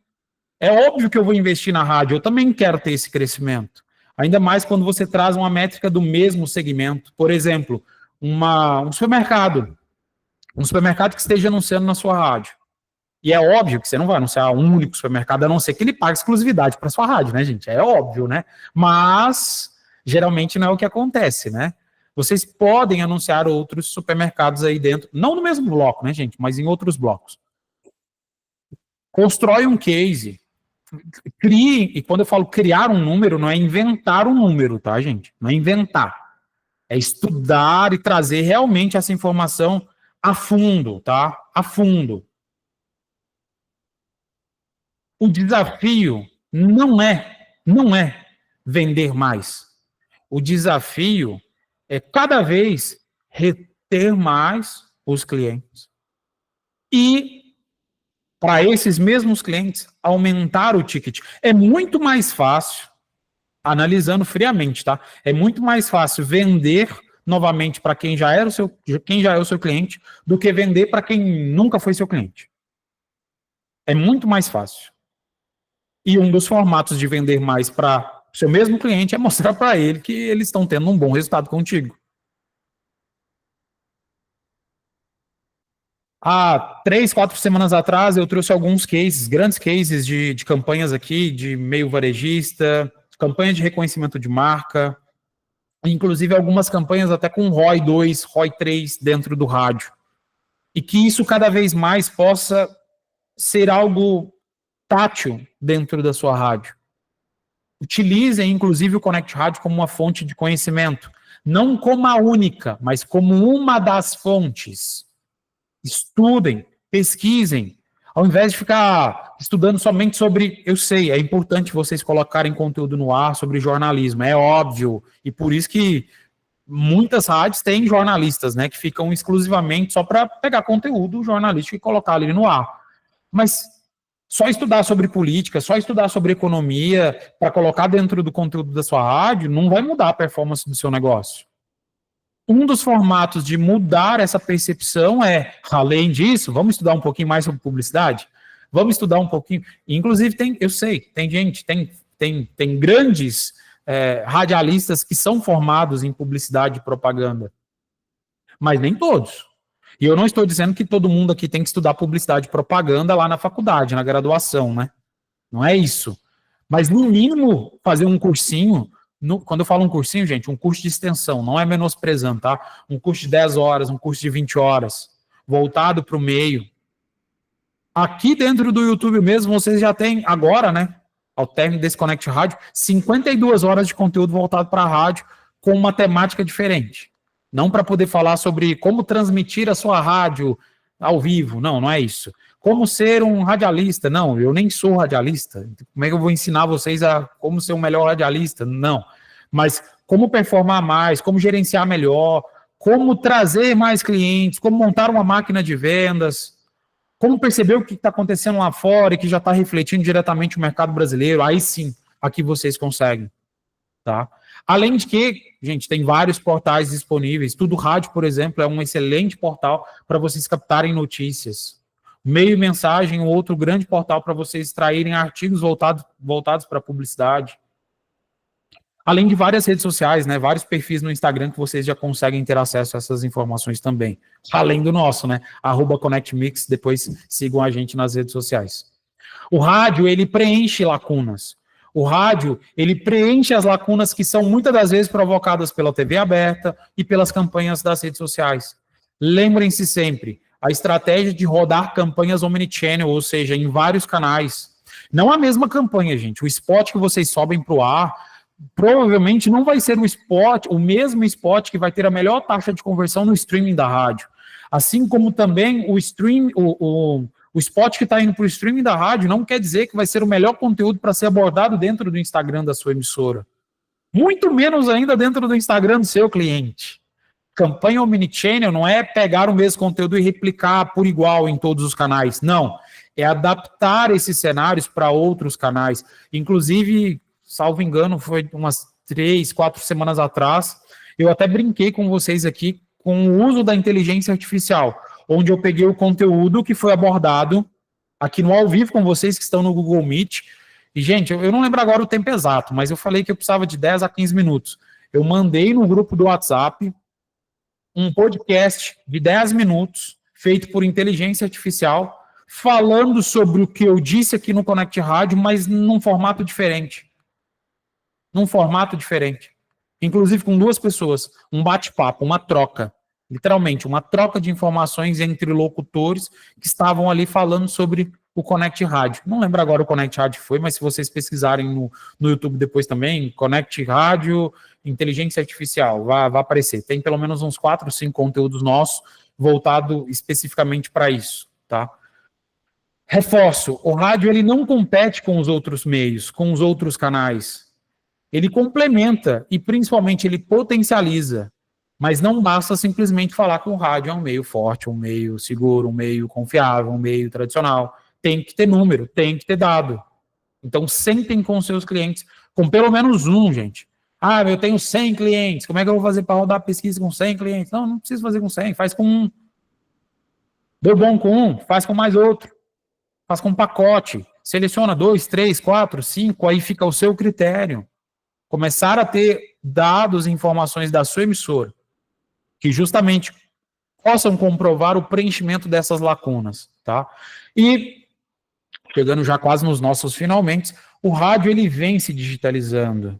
É óbvio que eu vou investir na rádio, eu também quero ter esse crescimento. Ainda mais quando você traz uma métrica do mesmo segmento. Por exemplo, um supermercado que esteja anunciando na sua rádio. E é óbvio que você não vai anunciar um único supermercado, a não ser que ele pague exclusividade para sua rádio, né, gente? É óbvio, né? Mas, geralmente, não é o que acontece, né? Vocês podem anunciar outros supermercados aí dentro, não no mesmo bloco, né, gente? Mas em outros blocos. Constrói um case. Crie, e quando eu falo criar um número, não é inventar um número, tá, gente? Não é inventar. É estudar e trazer realmente essa informação a fundo, tá? A fundo. O desafio não é vender mais. O desafio é cada vez reter mais os clientes. E, para esses mesmos clientes, aumentar o ticket. É muito mais fácil, analisando friamente, tá? É muito mais fácil vender novamente para quem já é o seu cliente do que vender para quem nunca foi seu cliente. É muito mais fácil. E um dos formatos de vender mais para o seu mesmo cliente é mostrar para ele que eles estão tendo um bom resultado contigo. Há 3, 4 semanas atrás, eu trouxe alguns cases, grandes cases de campanhas aqui, de meio varejista, campanha de reconhecimento de marca, inclusive algumas campanhas até com ROI 2, ROI 3 dentro do rádio. E que isso cada vez mais possa ser algo tátil dentro da sua rádio. Utilizem, inclusive, o Connect Rádio como uma fonte de conhecimento. Não como a única, mas como uma das fontes. Estudem, pesquisem. Ao invés de ficar estudando somente sobre... Eu sei, é importante vocês colocarem conteúdo no ar sobre jornalismo, é óbvio. E por isso que muitas rádios têm jornalistas, né, que ficam exclusivamente só para pegar conteúdo jornalístico e colocar ali no ar. Mas só estudar sobre política, só estudar sobre economia para colocar dentro do conteúdo da sua rádio não vai mudar a performance do seu negócio. Um dos formatos de mudar essa percepção é, além disso, vamos estudar um pouquinho mais sobre publicidade? Vamos estudar um pouquinho. Inclusive, eu sei, tem gente, tem grandes radialistas que são formados em publicidade e propaganda. Mas nem todos. E eu não estou dizendo que todo mundo aqui tem que estudar publicidade e propaganda lá na faculdade, na graduação, né? Não é isso. Mas, no mínimo, fazer um cursinho. Quando eu falo um cursinho, gente, um curso de extensão, não é menosprezando, tá? Um curso de 10 horas, um curso de 20 horas, voltado para o meio. Aqui dentro do YouTube mesmo, vocês já têm, agora, né, ao término desse Connect Rádio, 52 horas de conteúdo voltado para a rádio, com uma temática diferente. Não para poder falar sobre como transmitir a sua rádio ao vivo, não é isso. Como ser um radialista, não, eu nem sou radialista. Como é que eu vou ensinar vocês a como ser um melhor radialista? Não. Mas como performar mais, como gerenciar melhor, como trazer mais clientes, como montar uma máquina de vendas, como perceber o que está acontecendo lá fora e que já está refletindo diretamente o mercado brasileiro. Aí sim, aqui vocês conseguem, tá? Além de que, gente, tem vários portais disponíveis. Tudo Rádio, por exemplo, é um excelente portal para vocês captarem notícias. Meio Mensagem, um outro grande portal para vocês extraírem artigos voltados para publicidade. Além de várias redes sociais, né? Vários perfis no Instagram que vocês já conseguem ter acesso a essas informações também. Além do nosso, né? @ConnectMix, depois sigam a gente nas redes sociais. O rádio, ele preenche lacunas. O rádio, ele preenche as lacunas que são muitas das vezes provocadas pela TV aberta e pelas campanhas das redes sociais. Lembrem-se sempre, a estratégia de rodar campanhas omnichannel, ou seja, em vários canais. Não a mesma campanha, gente. O spot que vocês sobem para o ar, provavelmente não vai ser o mesmo spot que vai ter a melhor taxa de conversão no streaming da rádio. Assim como também o spot que está indo para o streaming da rádio não quer dizer que vai ser o melhor conteúdo para ser abordado dentro do Instagram da sua emissora. Muito menos ainda dentro do Instagram do seu cliente. Campanha omnichannel não é pegar o mesmo conteúdo e replicar por igual em todos os canais. Não. É adaptar esses cenários para outros canais. Inclusive, salvo engano, foi umas 3, 4 semanas atrás, eu até brinquei com vocês aqui com o uso da inteligência artificial, onde eu peguei o conteúdo que foi abordado aqui no ao vivo com vocês que estão no Google Meet. E, gente, eu não lembro agora o tempo exato, mas eu falei que eu precisava de 10 a 15 minutos. Eu mandei no grupo do WhatsApp um podcast de 10 minutos, feito por inteligência artificial, falando sobre o que eu disse aqui no Connect Rádio, mas num formato diferente. Inclusive com 2 pessoas, um bate-papo, uma troca, literalmente, uma troca de informações entre locutores que estavam ali falando sobre o Connect Rádio. Não lembro agora o Connect Rádio foi, mas se vocês pesquisarem no YouTube depois também, Connect Rádio, inteligência artificial, vai aparecer. Tem pelo menos uns 4 ou 5 conteúdos nossos voltados especificamente para isso, tá? Reforço, o rádio ele não compete com os outros meios, com os outros canais. Ele complementa e, principalmente, ele potencializa. Mas não basta simplesmente falar que o rádio é um meio forte, um meio seguro, um meio confiável, um meio tradicional. Tem que ter número, tem que ter dado. Então, sentem com seus clientes, com pelo menos um, gente. Ah, eu tenho 100 clientes, como é que eu vou fazer para rodar a pesquisa com 100 clientes? Não precisa fazer com 100, faz com um. Deu bom com um, faz com mais outro. Faz com um pacote. Seleciona 2, 3, 4, 5, aí fica o seu critério. Começar a ter dados e informações da sua emissora que justamente possam comprovar o preenchimento dessas lacunas, tá? E, chegando já quase nos nossos finalmente, o rádio ele vem se digitalizando.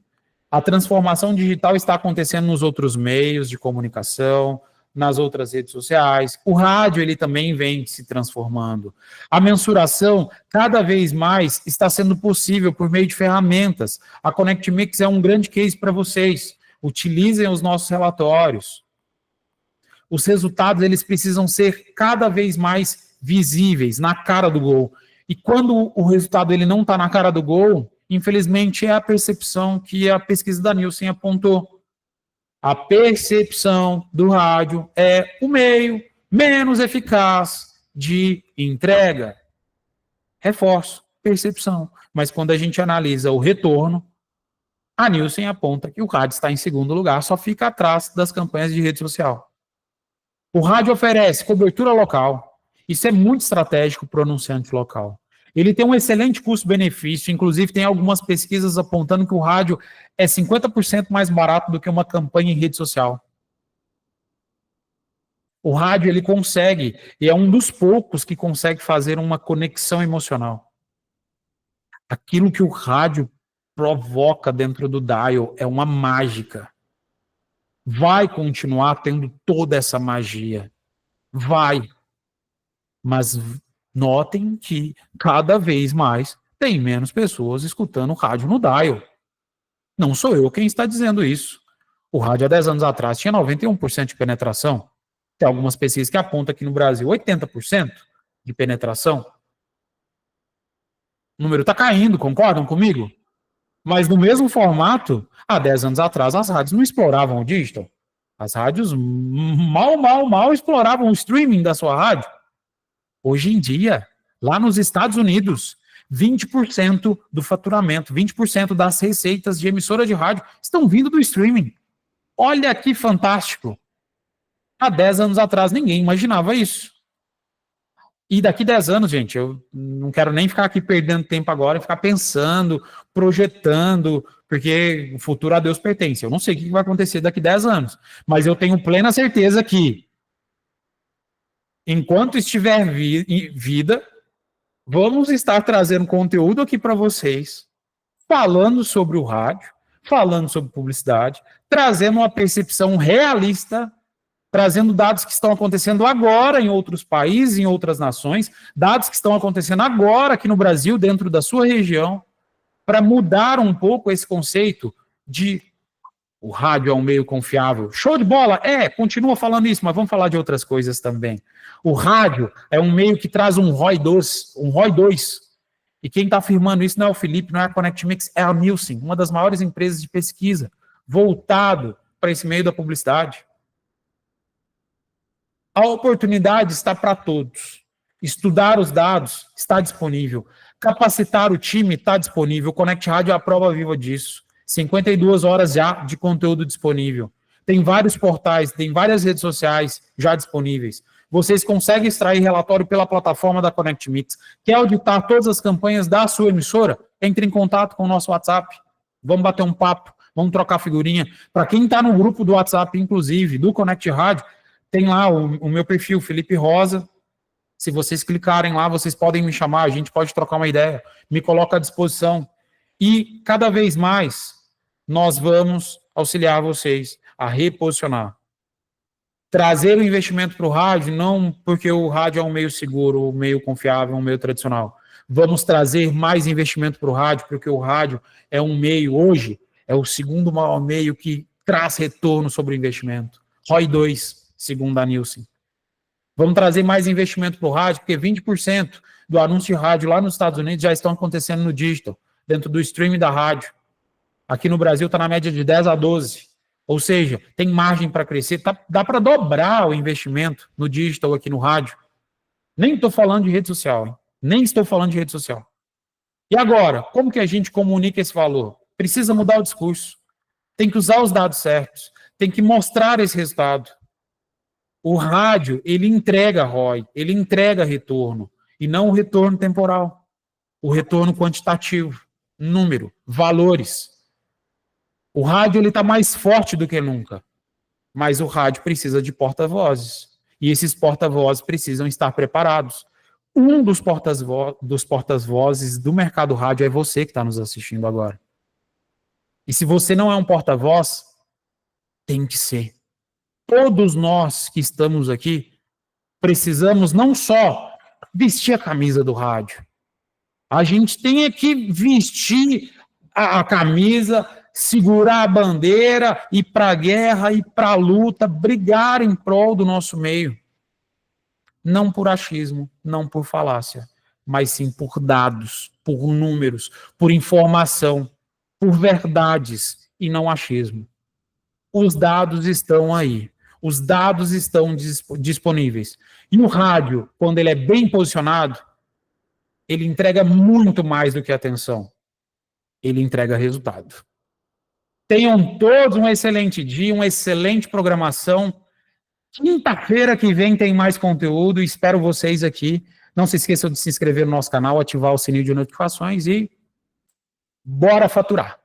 A transformação digital está acontecendo nos outros meios de comunicação, nas outras redes sociais. O rádio, ele também vem se transformando. A mensuração, cada vez mais, está sendo possível por meio de ferramentas. A Connect Mix é um grande case para vocês. Utilizem os nossos relatórios. Os resultados, eles precisam ser cada vez mais visíveis, na cara do gol. E quando o resultado ele não está na cara do gol, infelizmente é a percepção que a pesquisa da Nielsen apontou. A percepção do rádio é o meio menos eficaz de entrega. Reforço, percepção. Mas quando a gente analisa o retorno, a Nielsen aponta que o rádio está em segundo lugar, só fica atrás das campanhas de rede social. O rádio oferece cobertura local. Isso é muito estratégico para o anunciante local. Ele tem um excelente custo-benefício, inclusive tem algumas pesquisas apontando que o rádio é 50% mais barato do que uma campanha em rede social. O rádio, ele consegue, e é um dos poucos que consegue fazer uma conexão emocional. Aquilo que o rádio provoca dentro do dial é uma mágica. Vai continuar tendo toda essa magia. Vai. Mas notem que cada vez mais tem menos pessoas escutando rádio no dial. Não sou eu quem está dizendo isso. O rádio há 10 anos atrás tinha 91% de penetração. Tem algumas pesquisas que apontam aqui no Brasil 80% de penetração. O número está caindo, concordam comigo? Mas no mesmo formato, há 10 anos atrás, as rádios não exploravam o digital. As rádios mal exploravam o streaming da sua rádio. Hoje em dia, lá nos Estados Unidos, 20% do faturamento, 20% das receitas de emissora de rádio estão vindo do streaming. Olha que fantástico. Há 10 anos atrás, ninguém imaginava isso. E daqui 10 anos, gente, eu não quero nem ficar aqui perdendo tempo agora e ficar pensando, projetando, porque o futuro a Deus pertence. Eu não sei o que vai acontecer daqui 10 anos, mas eu tenho plena certeza que, enquanto estiver vida, vamos estar trazendo conteúdo aqui para vocês, falando sobre o rádio, falando sobre publicidade, trazendo uma percepção realista, trazendo dados que estão acontecendo agora em outros países, em outras nações, dados que estão acontecendo agora aqui no Brasil, dentro da sua região, para mudar um pouco esse conceito de o rádio é um meio confiável. Show de bola? Continua falando isso, mas vamos falar de outras coisas também. O rádio é um meio que traz um ROI 2. E quem está afirmando isso não é o Felipe, não é a Connect Mix, é a Nielsen, uma das maiores empresas de pesquisa, voltado para esse meio da publicidade. A oportunidade está para todos. Estudar os dados está disponível. Capacitar o time está disponível. O Connect Rádio é a prova viva disso. 52 horas já de conteúdo disponível. Tem vários portais, tem várias redes sociais já disponíveis. Vocês conseguem extrair relatório pela plataforma da Connect Mix. Quer auditar todas as campanhas da sua emissora? Entre em contato com o nosso WhatsApp. Vamos bater um papo, vamos trocar figurinha. Para quem está no grupo do WhatsApp, inclusive, do Connect Rádio, tem lá o meu perfil, Felipe Rosa. Se vocês clicarem lá, vocês podem me chamar, a gente pode trocar uma ideia. Me coloca à disposição. E cada vez mais, nós vamos auxiliar vocês a reposicionar. Trazer o investimento para o rádio, não porque o rádio é um meio seguro, um meio confiável, um meio tradicional. Vamos trazer mais investimento para o rádio, porque o rádio é um meio, hoje, é o segundo maior meio que traz retorno sobre o investimento. ROI 2. Segundo a Nielsen. Vamos trazer mais investimento para o rádio, porque 20% do anúncio de rádio lá nos Estados Unidos já estão acontecendo no digital, dentro do streaming da rádio. Aqui no Brasil está na média de 10 a 12. Ou seja, tem margem para crescer. Dá para dobrar o investimento no digital aqui no rádio. Nem estou falando de rede social. Hein? Nem estou falando de rede social. E agora, como que a gente comunica esse valor? Precisa mudar o discurso. Tem que usar os dados certos. Tem que mostrar esse resultado. O rádio, ele entrega ROI, ele entrega retorno, e não o retorno temporal, o retorno quantitativo, número, valores. O rádio ele está mais forte do que nunca, mas o rádio precisa de porta-vozes, e esses porta-vozes precisam estar preparados. Um dos porta-vozes do mercado rádio é você que está nos assistindo agora. E se você não é um porta-voz, tem que ser. todos nós que estamos aqui precisamos não só vestir a camisa do rádio, a gente tem que vestir a camisa, segurar a bandeira, ir para a guerra, ir para a luta, brigar em prol do nosso meio. Não por achismo, não por falácia, mas sim por dados, por números, por informação, por verdades e não achismo. Os dados estão aí, os dados estão disponíveis. E o rádio, quando ele é bem posicionado, ele entrega muito mais do que atenção. Ele entrega resultado. Tenham todos um excelente dia, uma excelente programação. Quinta-feira que vem tem mais conteúdo. Espero vocês aqui. Não se esqueçam de se inscrever no nosso canal, ativar o sininho de notificações e bora faturar!